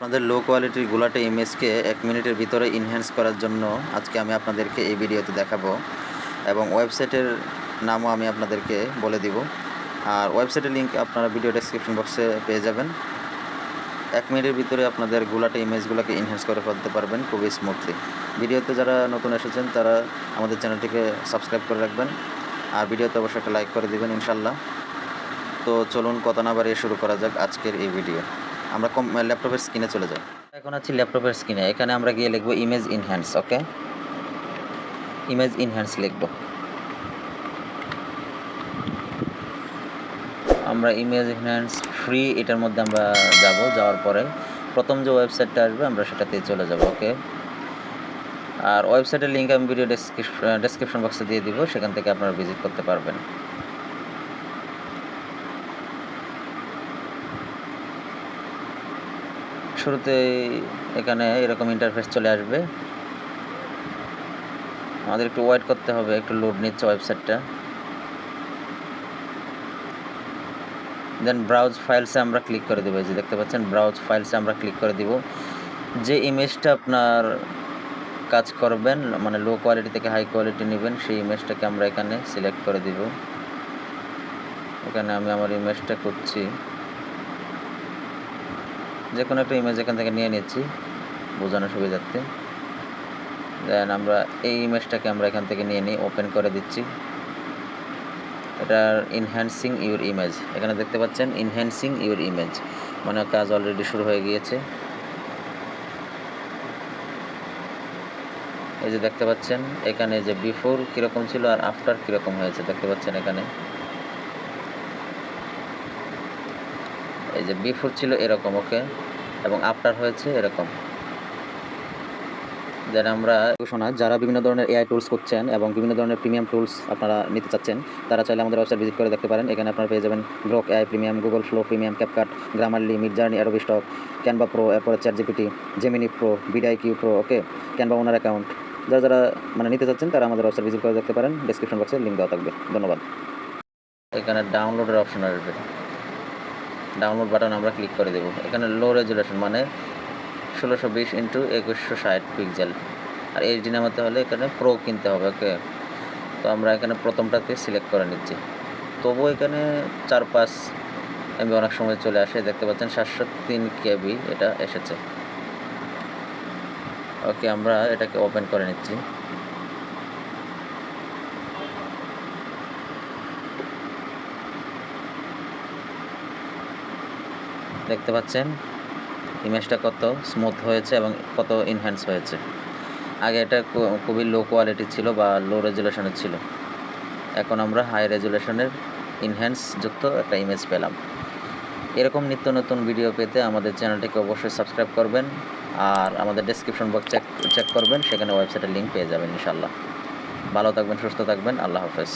আপনাদের লো কোয়ালিটির গোলাটে ইমেজকে 1 মিনিটের ভিতরে ইনহ্যান্স করার জন্য আজকে আমি আপনাদেরকে এই ভিডিওতে দেখাবো এবং ওয়েবসাইটের নামও আমি আপনাদেরকে বলে দিব। আর ওয়েবসাইটের লিঙ্ক আপনারা ভিডিও ডেসক্রিপশন বক্সে পেয়ে যাবেন। 1 মিনিটের ভিতরে আপনাদের গোলাটে ইমেজগুলোকে ইনহ্যান্স করে ফেলতে পারবেন খুবই স্মুথলি। ভিডিওতে যারা নতুন এসেছেন তারা আমাদের চ্যানেলটিকে সাবস্ক্রাইব করে রাখবেন আর ভিডিওতে অবশ্যই একটা লাইক করে দিবেন ইনশাল্লাহ। তো চলুন কথা না বাড়িয়ে শুরু করা যাক আজকের এই ভিডিও। আমরা ল্যাপটপের স্ক্রিনে চলে যাই। এখন আছি ল্যাপটপের স্ক্রিনে। এখানে আমরা গিয়ে লিখব ইমেজ ইনহ্যান্স। ওকে, ইমেজ ইনহ্যান্স লিখব। আমরা ইমেজ ইনহ্যান্স ফ্রি এটার মধ্যে আমরা যাওয়ার পরে প্রথম যে ওয়েবসাইটটা আসবে আমরা সেটাতেই চলে যাব। ওকে, আর ওয়েবসাইটের লিঙ্ক আমি ভিডিও ডেসক্রিপশন বক্সে দিয়ে দিব, সেখান থেকে আপনারা ভিজিট করতে পারবেন। শুরুতে এখানে এরকম ইন্টারফেস চলে আসবে, আমাদের একটু ওয়েট করতে হবে, একটু লোড নিচ্ছে ওয়েবসাইটটা। দেন ব্রাউজ ফাইলসে আমরা ক্লিক করে দেবো। এই যে দেখতে পাচ্ছেন ব্রাউজ ফাইলসে আমরা ক্লিক করে দিব। যে ইমেজটা আপনার কাজ করবেন, মানে লো কোয়ালিটি থেকে হাই কোয়ালিটি নেবেন, সেই ইমেজটাকে আমরা এখানে সিলেক্ট করে দিব। এখানে আমি আমার ইমেজটা করছি, যে কোনো একটা ইমেজ এখান থেকে নিয়ে নিচ্ছি বোঝানোর সুবিধার্থে। দেন আমরা এই ইমেজটাকে আমরা এখান থেকে নিয়ে নিই, ওপেন করে দিচ্ছি। এটা ইনহ্যান্সিং ইউর ইমেজ, এখানে দেখতে পাচ্ছেন ইনহ্যান্সিং ইউর ইমেজ, মানে কাজ অলরেডি শুরু হয়ে গিয়েছে। এই যে দেখতে পাচ্ছেন এখানে যে বিফোর কীরকম ছিল আর আফটার কীরকম হয়েছে দেখতে পাচ্ছেন। এখানে এই যে বিফোর ছিল এরকম, ওকে, এবং আফটার হয়েছে এরকম। দেন আমরা শোনা যারা বিভিন্ন ধরনের এআই টুলস করছেন এবং বিভিন্ন ধরনের প্রিমিয়াম টুলস আপনারা নিতে চাচ্ছেন, তারা চাইলে আমাদের ওয়েবসাইট ভিজিট করে দেখতে পারেন। এখানে আপনারা পেয়ে যাবেন Grok AI premium, Google Flow premium, CapCut, Grammarly, Midjourney, Adobe Stock, Canva Pro, এরপরে ChatGPT, Gemini Pro, vidIQ Pro, okay, Canva owner account. যারা মানে নিতে চাচ্ছেন তারা আমাদের ওয়েবসাইট ভিজিট করে দেখতে পারেন, ডেসক্রিপশন বক্সে লিঙ্ক দেওয়া থাকবে। ধন্যবাদ। এখানে ডাউনলোডের অপশন আসবে, ডাউনলোড বাটন আমরা ক্লিক করে দেবো। এখানে লো রেজুলেশন মানে 1620x2160 পিক্সেল, আর এইচডি নামাতে হলে এখানে প্রো কিনতে হবে। ওকে, তো আমরা এখানে প্রথমটাকে সিলেক্ট করে নিচ্ছি। তবুও এখানে 4-5 এমবি অনেক সময় চলে আসে, দেখতে পাচ্ছেন 703 কেবি এটা এসেছে। ওকে, আমরা এটাকে ওপেন করে নিচ্ছি। দেখতে পাচ্ছেন ইমেজটা কত স্মুথ হয়েছে এবং কত ইনহ্যান্স হয়েছে। আগে এটা খুবই লো কোয়ালিটি ছিল বা লো রেজুলেশনের ছিল, এখন আমরা হাই রেজুলেশনের ইনহ্যান্স যুক্ত একটা ইমেজ পেলাম। এরকম নিত্য নতুন ভিডিও পেতে আমাদের চ্যানেলটিকে অবশ্যই সাবস্ক্রাইব করবেন আর আমাদের ডেসক্রিপশন বক্স চেক করবেন, সেখানে ওয়েবসাইটের লিঙ্ক পেয়ে যাবেন ইনশাল্লাহ। ভালো থাকবেন, সুস্থ থাকবেন, আল্লাহ হাফেজ।